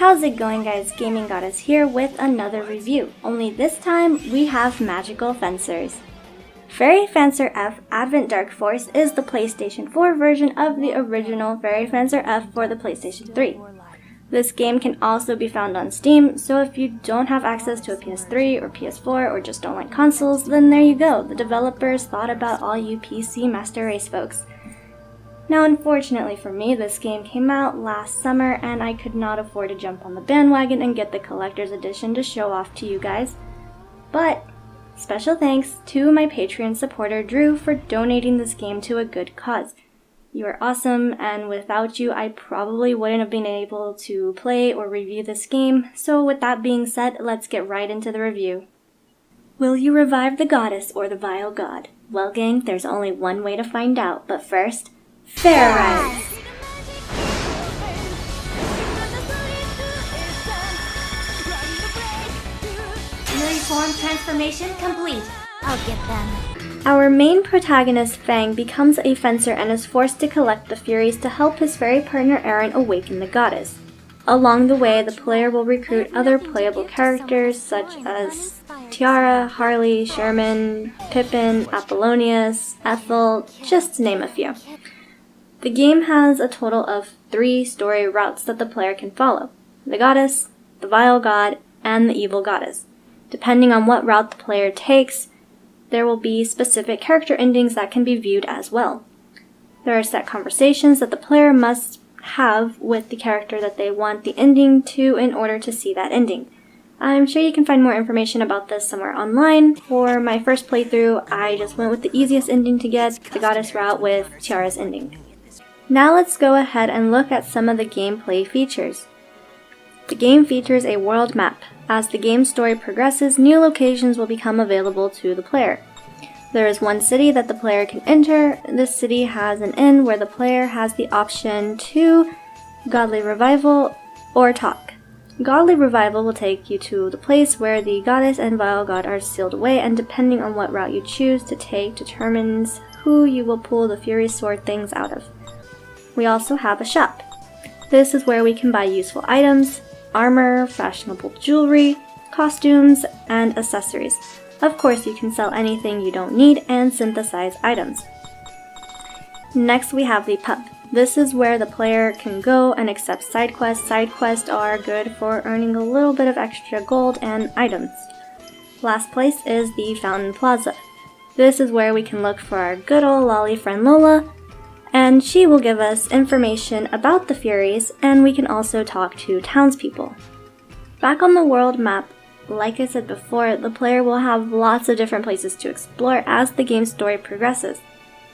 How's it going, guys? Gaming Goddess here with another review. Only this time we have magical fencers. Fairy Fencer F Advent Dark Force is the PlayStation 4 version of the original Fairy Fencer F for the PlayStation 3. This game can also be found on Steam, so if you don't have access to a PS3 or PS4 or just don't like consoles, then there you go. The developers thought about all you PC Master Race folks. Now, unfortunately for me, this game came out last summer and I could not afford to jump on the bandwagon and get the collector's edition to show off to you guys. But special thanks to my Patreon supporter Drew for donating this game to a good cause. You are awesome, and without you I probably wouldn't have been able to play or review this game, so with that being said, let's get right into the review. Will you revive the goddess or the vile god? Well gang, there's only one way to find out, but first, Fairize! Newly formed transformation complete. I'll get them. Our main protagonist, Fang, becomes a fencer and is forced to collect the Furies to help his fairy partner Aaron awaken the goddess. Along the way, the player will recruit other playable characters such as Tiara, Harley, Sherman, Pippin, Apollonius, Ethel, just to name a few. The game has a total of 3 story routes that the player can follow: the goddess, the vile god, and the evil goddess. Depending on what route the player takes, there will be specific character endings that can be viewed as well. There are set conversations that the player must have with the character that they want the ending to in order to see that ending. I'm sure you can find more information about this somewhere online. For my first playthrough, I just went with the easiest ending to get, the goddess route with Tiara's ending. Now let's go ahead and look at some of the gameplay features. The game features a world map. As the game story progresses, new locations will become available to the player. There is one city that the player can enter. This city has an inn where the player has the option to Godly Revival or Talk. Godly Revival will take you to the place where the goddess and vile god are sealed away, and depending on what route you choose to take determines who you will pull the Fury Sword things out of. We also have a shop. This is where we can buy useful items, armor, fashionable jewelry, costumes, and accessories. Of course, you can sell anything you don't need and synthesize items. Next, we have the pub. This is where the player can go and accept side quests. Side quests are good for earning a little bit of extra gold and items. Last place is the Fountain Plaza. This is where we can look for our good old lolly friend Lola, and she will give us information about the Furies, and we can also talk to townspeople. Back on the world map, like I said before, the player will have lots of different places to explore as the game's story progresses.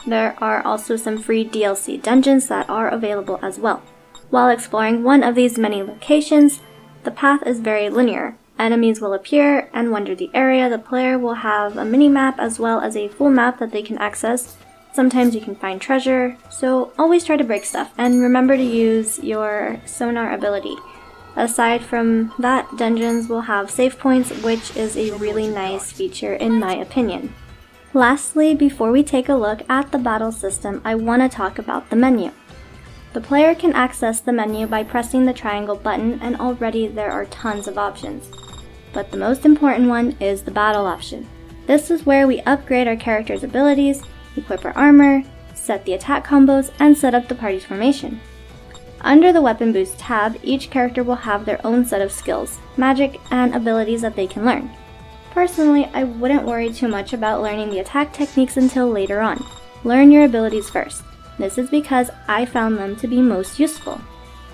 There are also some free DLC dungeons that are available as well. While exploring one of these many locations, the path is very linear. Enemies will appear and wander the area. The player will have a mini-map as well as a full map that they can access. Sometimes you can find treasure, so always try to break stuff, and remember to use your sonar ability. Aside from that, dungeons will have save points, which is a really nice feature in my opinion. Lastly, before we take a look at the battle system, I want to talk about the menu. The player can access the menu by pressing the triangle button, and already there are tons of options. But the most important one is the battle option. This is where we upgrade our character's abilities, equip our armor, set the attack combos, and set up the party's formation. Under the Weapon Boost tab, each character will have their own set of skills, magic, and abilities that they can learn. Personally, I wouldn't worry too much about learning the attack techniques until later on. Learn your abilities first. This is because I found them to be most useful.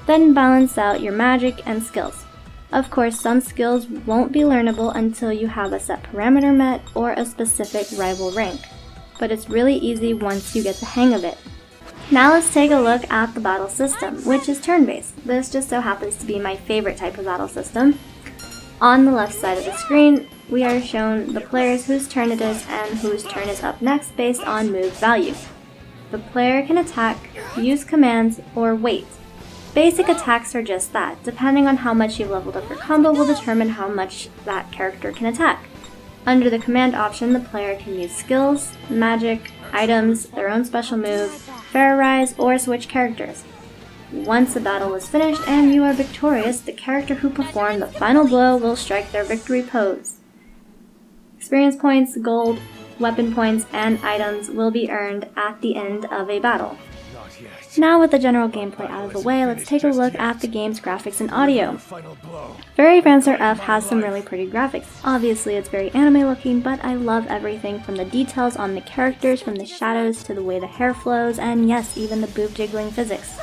Then balance out your magic and skills. Of course, some skills won't be learnable until you have a set parameter met or a specific rival rank, but it's really easy once you get the hang of it. Now let's take a look at the battle system, which is turn-based. This just so happens to be my favorite type of battle system. On the left side of the screen, we are shown the players whose turn it is and whose turn is up next based on move value. The player can attack, use commands, or wait. Basic attacks are just that. Depending on how much you've leveled up your combo will determine how much that character can attack. Under the command option, the player can use skills, magic, items, their own special move, Fairize, or switch characters. Once the battle is finished and you are victorious, the character who performed the final blow will strike their victory pose. Experience points, gold, weapon points, and items will be earned at the end of a battle. Now with the general gameplay out of the way, let's take a look at the game's graphics and audio. Fairize F has some really pretty graphics. Obviously it's very anime looking, but I love everything from the details on the characters, from the shadows to the way the hair flows, and yes, even the boob jiggling physics.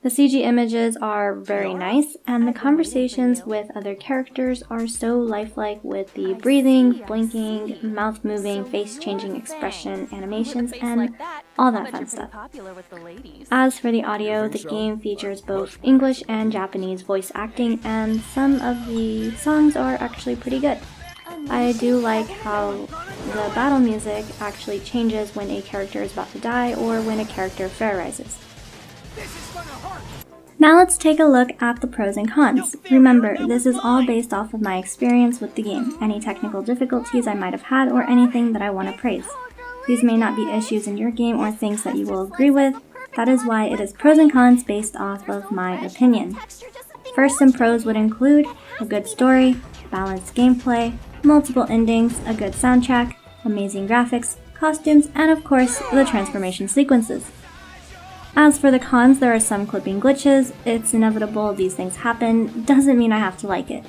The CG images are very nice, and the conversations with other characters are so lifelike with the breathing, blinking, mouth moving, face changing expression animations, and all that fun stuff. As for the audio, the game features both English and Japanese voice acting, and some of the songs are actually pretty good. I do like how the battle music actually changes when a character is about to die or when a character Fairizes. Now let's take a look at the pros and cons. Remember, this is all based off of my experience with the game, any technical difficulties I might have had, or anything that I want to praise. These may not be issues in your game or things that you will agree with. That is why it is pros and cons based off of my opinion. First, some pros would include a good story, balanced gameplay, multiple endings, a good soundtrack, amazing graphics, costumes, and of course, the transformation sequences. As for the cons, there are some clipping glitches. It's inevitable, these things happen, doesn't mean I have to like it.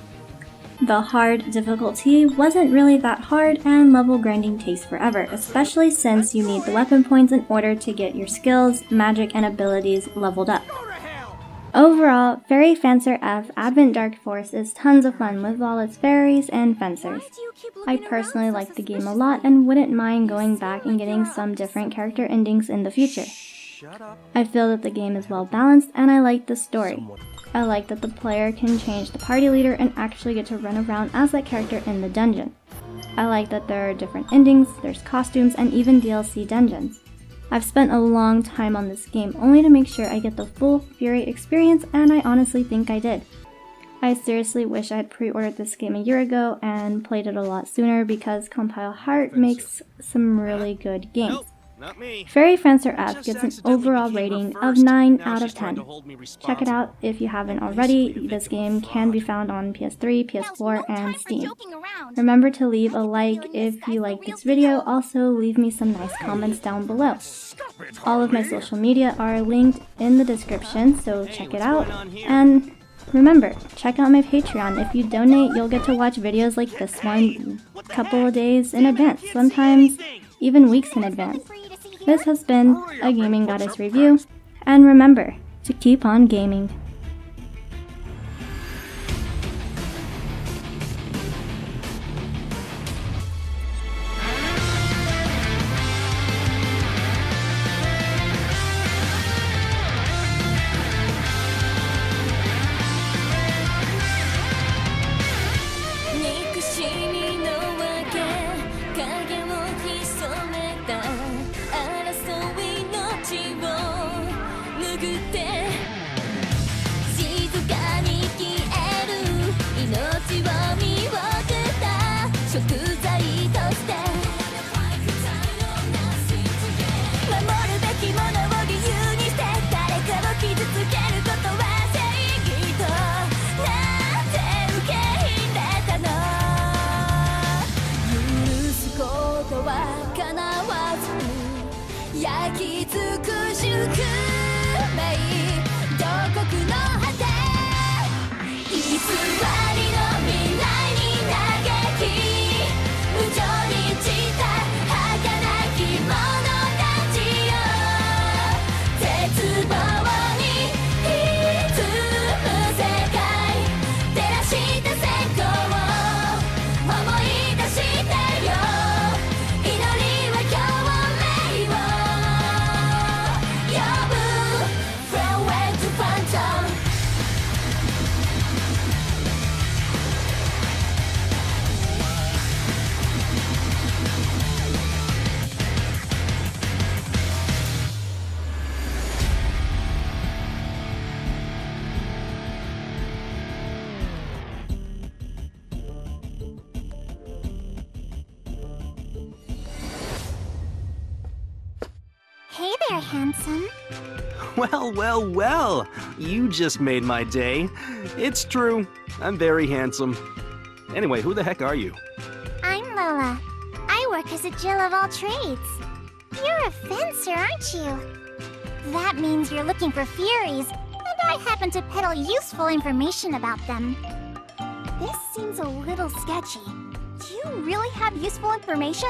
The hard difficulty wasn't really that hard, and level grinding takes forever, especially since you need the weapon points in order to get your skills, magic, and abilities leveled up. Overall, Fairize F Advent Dark Force is tons of fun with all its fairies and fencers. I personally like the game a lot and wouldn't mind going back and getting some different character endings in the future. I feel that the game is well balanced, and I like the story. I like that the player can change the party leader and actually get to run around as that character in the dungeon. I like that there are different endings, there's costumes, and even DLC dungeons. I've spent a long time on this game only to make sure I get the full Fury experience, and I honestly think I did. I seriously wish I had pre-ordered this game a year ago and played it a lot sooner, because Compile Heart makes some really good games. Fairize F gets an overall rating of 9 out of 10. Check it out if you haven't already. This game can be found on PS3, PS4, and Steam. Remember to leave a like if you like this video. Also, leave me some nice comments down below. All of my social media are linked in the description, so check it out. And remember, check out my Patreon. If you donate, you'll get to watch videos like this one a couple of days in advance, sometimes even weeks in advance. This has been a Gaming Goddess review, and remember to keep on gaming. Your handsome. Well, well, well. You just made my day. It's true. I'm very handsome. Anyway, who the heck are you? I'm Lola. I work as a Jill of all trades. You're a fencer, aren't you? That means you're looking for Fairize, and I happen to peddle useful information about them. This seems a little sketchy. Do you really have useful information?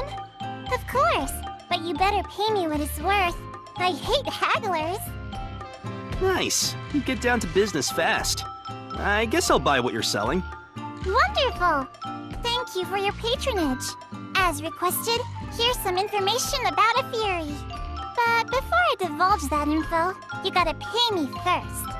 Of course, but you better pay me what it's worth. I hate hagglers. Nice. You get down to business fast. I guess I'll buy what you're selling. Wonderful! Thank you for your patronage. As requested, here's some information about a Fury. But before I divulge that info, you gotta pay me first.